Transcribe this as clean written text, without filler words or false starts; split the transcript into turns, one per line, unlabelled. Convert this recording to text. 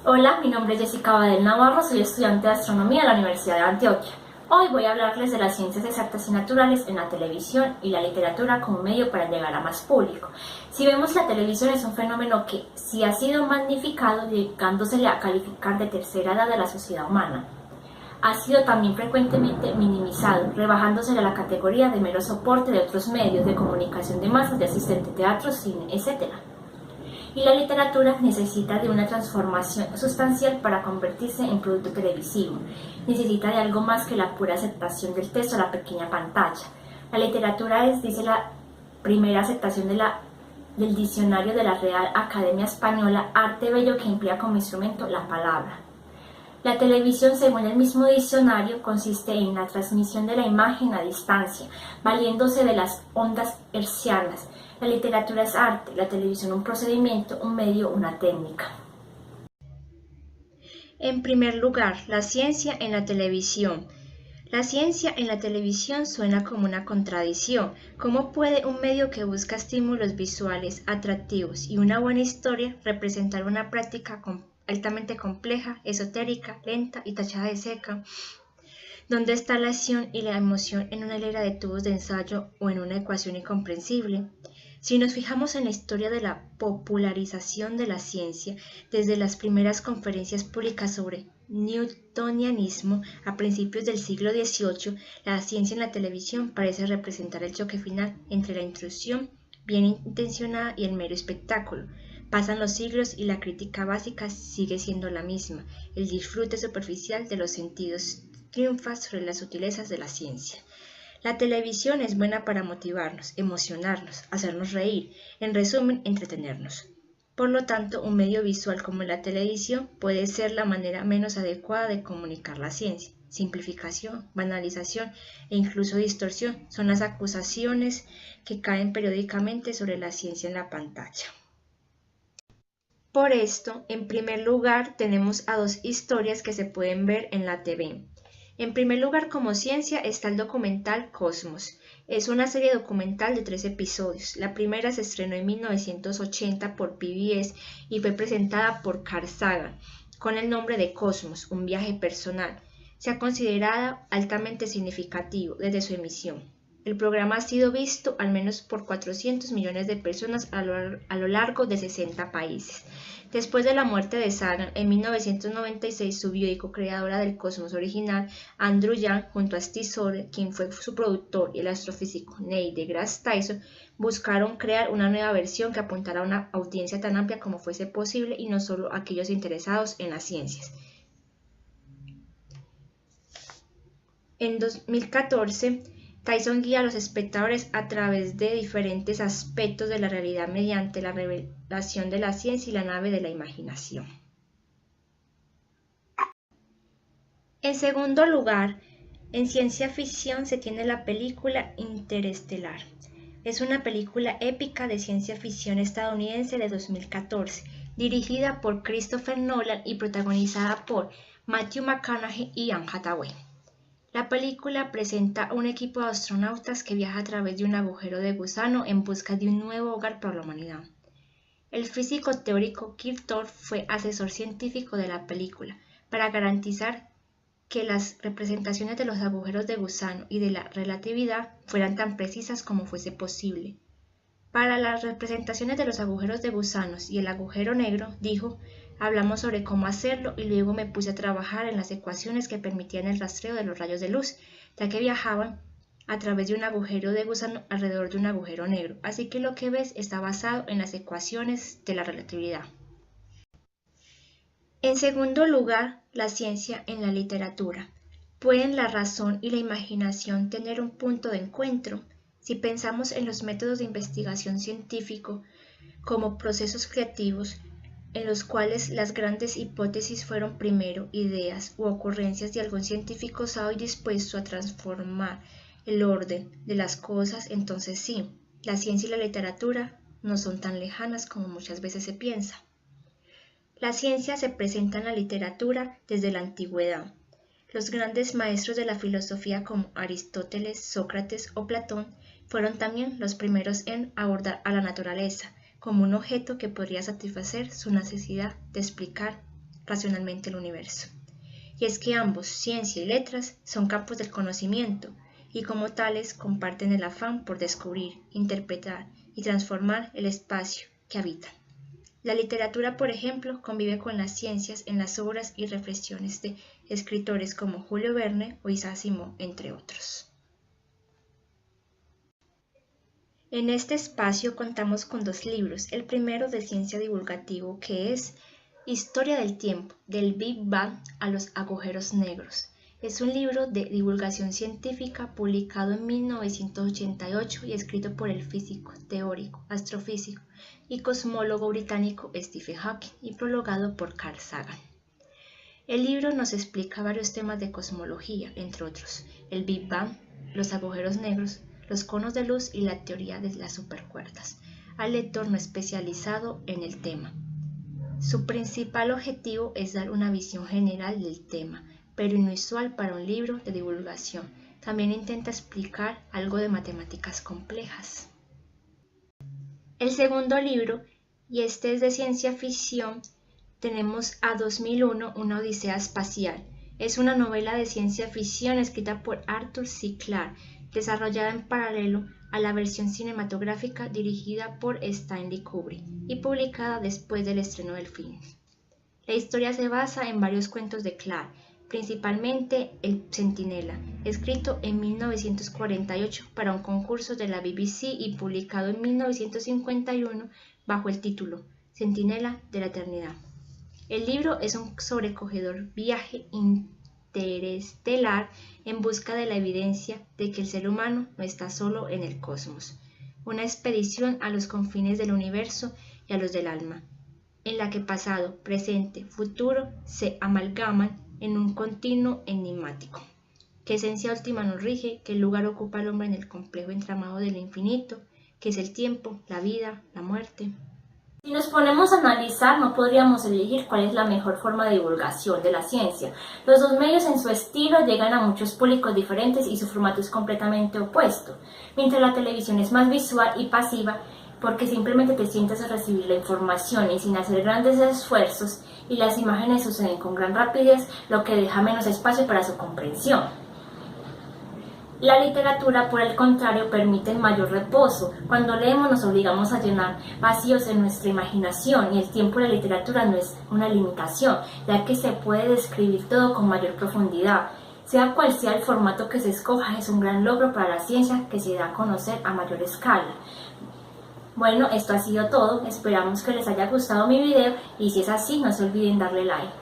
Hola, mi nombre es Jessica Badel Navarro, soy estudiante de Astronomía en la Universidad de Antioquia. Hoy voy a hablarles de las ciencias exactas y naturales en la televisión y la literatura como medio para llegar a más público. Si vemos, la televisión es un fenómeno que sí ha sido magnificado, llegándosele a calificar de tercera edad de la sociedad humana. Ha sido también frecuentemente minimizado, rebajándosele a la categoría de mero soporte de otros medios de comunicación de masas, de asistente teatro, cine, etc. Y la literatura necesita de una transformación sustancial para convertirse en producto televisivo. Necesita de algo más que la pura aceptación del texto a la pequeña pantalla. La literatura es, dice la primera aceptación del diccionario de la Real Academia Española, arte bello que emplea como instrumento la palabra. La televisión, según el mismo diccionario, consiste en la transmisión de la imagen a distancia, valiéndose de las ondas hertzianas. La literatura es arte, la televisión un procedimiento, un medio, una técnica.
En primer lugar, la ciencia en la televisión. La ciencia en la televisión suena como una contradicción. ¿Cómo puede un medio que busca estímulos visuales atractivos y una buena historia representar una práctica altamente compleja, esotérica, lenta y tachada de seca? ¿Dónde está la acción y la emoción en una hilera de tubos de ensayo o en una ecuación incomprensible? Si nos fijamos en la historia de la popularización de la ciencia, desde las primeras conferencias públicas sobre newtonianismo a principios del siglo XVIII, la ciencia en la televisión parece representar el choque final entre la intrusión bien intencionada y el mero espectáculo. Pasan los siglos y la crítica básica sigue siendo la misma, el disfrute superficial de los sentidos triunfa sobre las sutilezas de la ciencia. La televisión es buena para motivarnos, emocionarnos, hacernos reír, en resumen, entretenernos. Por lo tanto, un medio visual como la televisión puede ser la manera menos adecuada de comunicar la ciencia. Simplificación, banalización e incluso distorsión son las acusaciones que caen periódicamente sobre la ciencia en la pantalla. Por esto, en primer lugar, tenemos a dos historias que se pueden ver en la TV. En primer lugar, como ciencia, está el documental Cosmos. Es una serie documental de 3 episodios. La primera se estrenó en 1980 por PBS y fue presentada por Carl Sagan, con el nombre de Cosmos, un viaje personal. Se ha considerado altamente significativo desde su emisión. El programa ha sido visto al menos por 400 millones de personas a lo largo de 60 países. Después de la muerte de Sagan, en 1996 su co-creadora del Cosmos original, Andrew Young, junto a Steve Sore, quien fue su productor, y el astrofísico Neil deGrasse Tyson, buscaron crear una nueva versión que apuntara a una audiencia tan amplia como fuese posible y no solo a aquellos interesados en las ciencias. En 2014, Tyson guía a los espectadores a través de diferentes aspectos de la realidad mediante la revelación de la ciencia y la nave de la imaginación. En segundo lugar, en ciencia ficción se tiene la película Interestelar. Es una película épica de ciencia ficción estadounidense de 2014, dirigida por Christopher Nolan y protagonizada por Matthew McConaughey y Anne Hathaway. La película presenta a un equipo de astronautas que viaja a través de un agujero de gusano en busca de un nuevo hogar para la humanidad. El físico teórico Kip Thorne fue asesor científico de la película para garantizar que las representaciones de los agujeros de gusano y de la relatividad fueran tan precisas como fuese posible. Para las representaciones de los agujeros de gusanos y el agujero negro, dijo, hablamos sobre cómo hacerlo y luego me puse a trabajar en las ecuaciones que permitían el rastreo de los rayos de luz, ya que viajaban a través de un agujero de gusano alrededor de un agujero negro, así que lo que ves está basado en las ecuaciones de la relatividad. En segundo lugar, la ciencia en la literatura. ¿Pueden la razón y la imaginación tener un punto de encuentro? Si pensamos en los métodos de investigación científico como procesos creativos en los cuales las grandes hipótesis fueron primero ideas u ocurrencias de algún científico sabio y dispuesto a transformar el orden de las cosas, entonces sí, la ciencia y la literatura no son tan lejanas como muchas veces se piensa. La ciencia se presenta en la literatura desde la antigüedad. Los grandes maestros de la filosofía como Aristóteles, Sócrates o Platón fueron también los primeros en abordar a la naturaleza como un objeto que podría satisfacer su necesidad de explicar racionalmente el universo. Y es que ambos, ciencia y letras, son campos del conocimiento, y como tales comparten el afán por descubrir, interpretar y transformar el espacio que habitan. La literatura, por ejemplo, convive con las ciencias en las obras y reflexiones de escritores como Julio Verne o Isaac Asimov, entre otros. En este espacio contamos con 2 libros, el primero de ciencia divulgativo que es Historia del tiempo, del Big Bang a los agujeros negros. Es un libro de divulgación científica publicado en 1988 y escrito por el físico, teórico, astrofísico y cosmólogo británico Stephen Hawking y prologado por Carl Sagan. El libro nos explica varios temas de cosmología, entre otros, el Big Bang, los agujeros negros, los conos de luz y la teoría de las supercuerdas, al lector no especializado en el tema. Su principal objetivo es dar una visión general del tema, pero inusual para un libro de divulgación. También intenta explicar algo de matemáticas complejas. El segundo libro, y este es de ciencia ficción, tenemos a 2001, una odisea espacial. Es una novela de ciencia ficción escrita por Arthur C. Clarke, desarrollada en paralelo a la versión cinematográfica dirigida por Stanley Kubrick y publicada después del estreno del film. La historia se basa en varios cuentos de Clarke, principalmente El Centinela, escrito en 1948 para un concurso de la BBC y publicado en 1951 bajo el título Centinela de la Eternidad. El libro es un sobrecogedor viaje interestelar en busca de la evidencia de que el ser humano no está solo en el cosmos, una expedición a los confines del universo y a los del alma, en la que pasado, presente, futuro se amalgaman en un continuo enigmático. ¿Qué esencia última nos rige? ¿Qué lugar ocupa el hombre en el complejo entramado del infinito? ¿Qué es el tiempo, la vida, la muerte?
Si nos ponemos a analizar, no podríamos elegir cuál es la mejor forma de divulgación de la ciencia. Los 2 medios en su estilo llegan a muchos públicos diferentes y su formato es completamente opuesto. Mientras la televisión es más visual y pasiva, porque simplemente te sientas a recibir la información y sin hacer grandes esfuerzos, y las imágenes suceden con gran rapidez, lo que deja menos espacio para su comprensión. La literatura, por el contrario, permite mayor reposo. Cuando leemos nos obligamos a llenar vacíos en nuestra imaginación y el tiempo de la literatura no es una limitación, ya que se puede describir todo con mayor profundidad. Sea cual sea el formato que se escoja, es un gran logro para la ciencia que se da a conocer a mayor escala. Bueno, esto ha sido todo. Esperamos que les haya gustado mi video y si es así, no se olviden darle like.